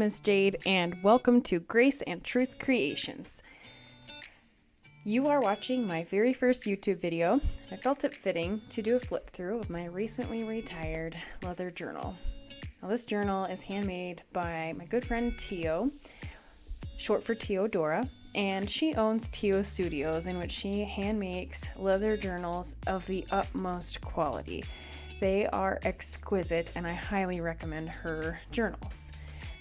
is Jade, and welcome to Grace and Truth Creations. You are watching my very first YouTube video. I felt it fitting to do a flip through of my recently retired leather journal. Now, this journal is handmade by my good friend Tio, short for Teodora, and she owns Tio Studios, in which she hand makes leather journals of the utmost quality. They are exquisite, and I highly recommend her journals.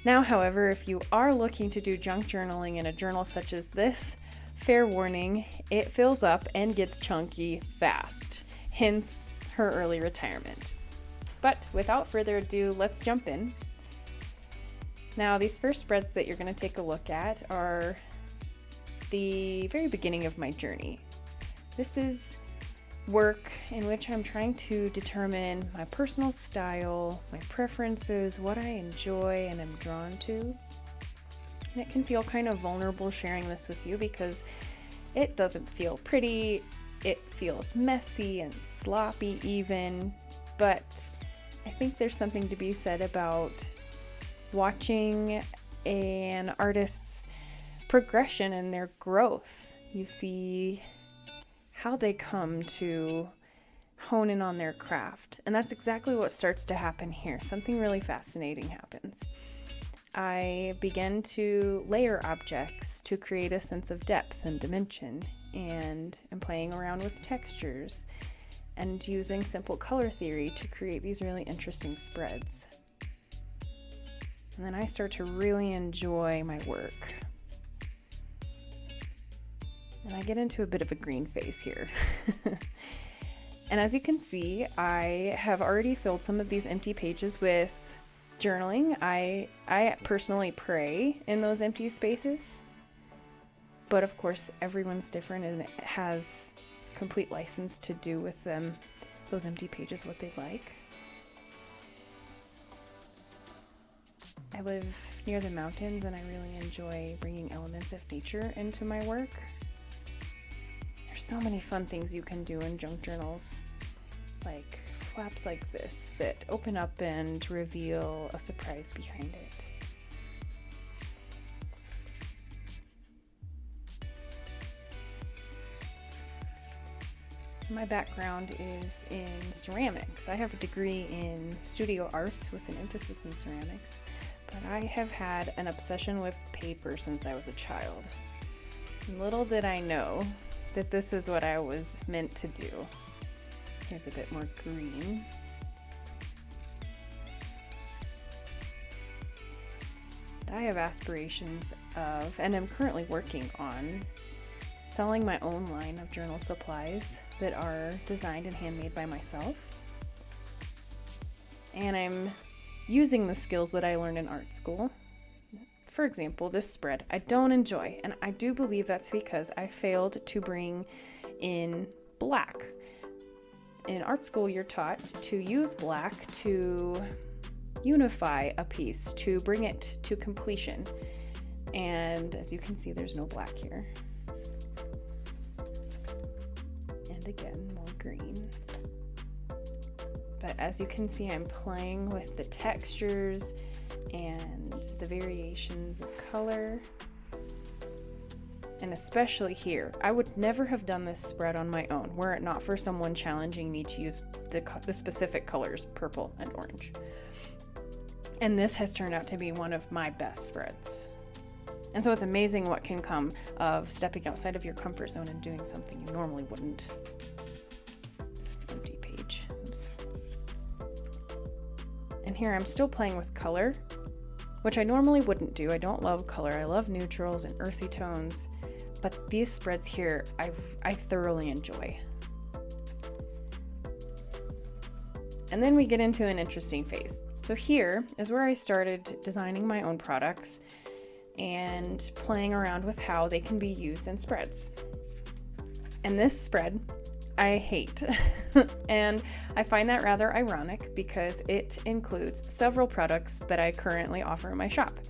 Now, however, if you are looking to do junk journaling in a journal such as this, fair warning, it fills up and gets chunky fast, hence her early retirement. But without further ado, let's jump in. Now, these first spreads that you're going to take a look at are the very beginning of my journey. This is work in which I'm trying to determine my personal style, my preferences, what I enjoy and am drawn to. And it can feel kind of vulnerable sharing this with you because it doesn't feel pretty, it feels messy and sloppy even, but I think there's something to be said about watching an artist's progression and their growth. You see how they come to hone in on their craft. And that's exactly what starts to happen here. Something really fascinating happens. I begin to layer objects to create a sense of depth and dimension, and am playing around with textures and using simple color theory to create these really interesting spreads. And then I start to really enjoy my work. And I get into a bit of a green phase here. And as you can see, I have already filled some of these empty pages with journaling. I personally pray in those empty spaces. But of course, everyone's different and has complete license to do with them, those empty pages, what they like. I live near the mountains and I really enjoy bringing elements of nature into my work. So many fun things you can do in junk journals, like flaps like this that open up and reveal a surprise behind it. My background is in ceramics. I have a degree in studio arts with an emphasis in ceramics, but I have had an obsession with paper since I was a child. Little did I know that this is what I was meant to do. Here's a bit more green. I have aspirations of, and I'm currently working on, selling my own line of journal supplies that are designed and handmade by myself. And I'm using the skills that I learned in art school. For example, this spread I don't enjoy, and I do believe that's because I failed to bring in black. In art school, you're taught to use black to unify a piece, to bring it to completion. And as you can see, there's no black here. And again, more green. But as you can see, I'm playing with the textures and the variations of color. And especially here, I would never have done this spread on my own were it not for someone challenging me to use the specific colors, purple and orange. And this has turned out to be one of my best spreads. And so it's amazing what can come of stepping outside of your comfort zone and doing something you normally wouldn't. Empty page. Oops. And here I'm still playing with color, which I normally wouldn't do. I don't love color. I love neutrals and earthy tones, but these spreads here, I thoroughly enjoy. And then we get into an interesting phase. So here is where I started designing my own products and playing around with how they can be used in spreads. And this spread, I hate. And I find that rather ironic because it includes several products that I currently offer in my shop.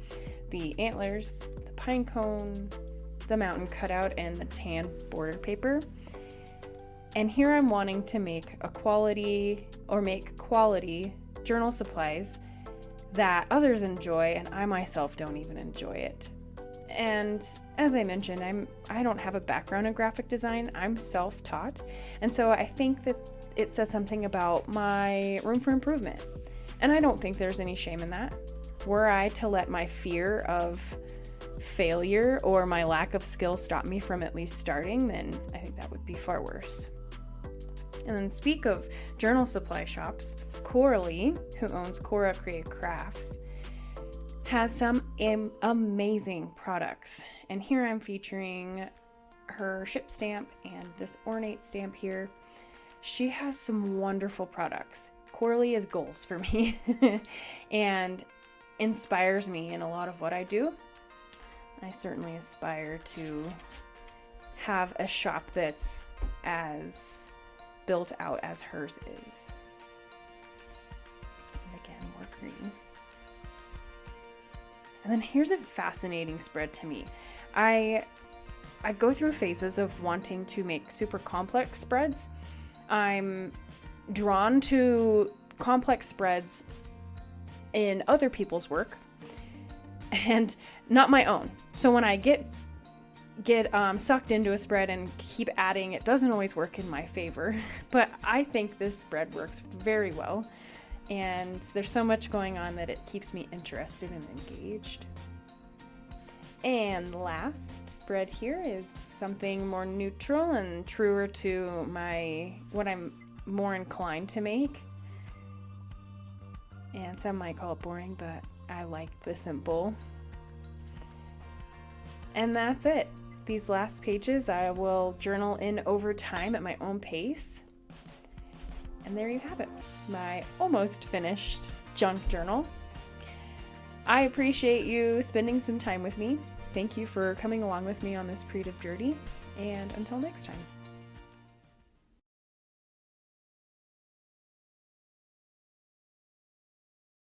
The antlers, the pine cone, the mountain cutout, and the tan bordered paper. And here I'm wanting to make quality journal supplies that others enjoy, and I myself don't even enjoy it. And as I mentioned, I don't have a background in graphic design. I'm self-taught, and so I think that it says something about my room for improvement. And I don't think there's any shame in that. Were I to let my fear of failure or my lack of skill stop me from at least starting, then I think that would be far worse. And then speak of journal supply shops, Coralie, who owns Cora Creative Crafts, has some amazing products. And here I'm featuring her ship stamp and this ornate stamp here. She has some wonderful products. Coralie is goals for me and inspires me in a lot of what I do. I certainly aspire to have a shop that's as built out as hers is. And again, more green. And then here's a fascinating spread to me. I go through phases of wanting to make super complex spreads. I'm drawn to complex spreads in other people's work and not my own. So when I get sucked into a spread and keep adding, it doesn't always work in my favor. But I think this spread works very well. And there's so much going on that it keeps me interested and engaged. And last spread here is something more neutral and truer to what I'm more inclined to make. And some might call it boring, but I like the simple. And that's it. These last pages I will journal in over time at my own pace. And there you have it, my almost finished junk journal. I appreciate you spending some time with me. Thank you for coming along with me on this creative journey, and until next time.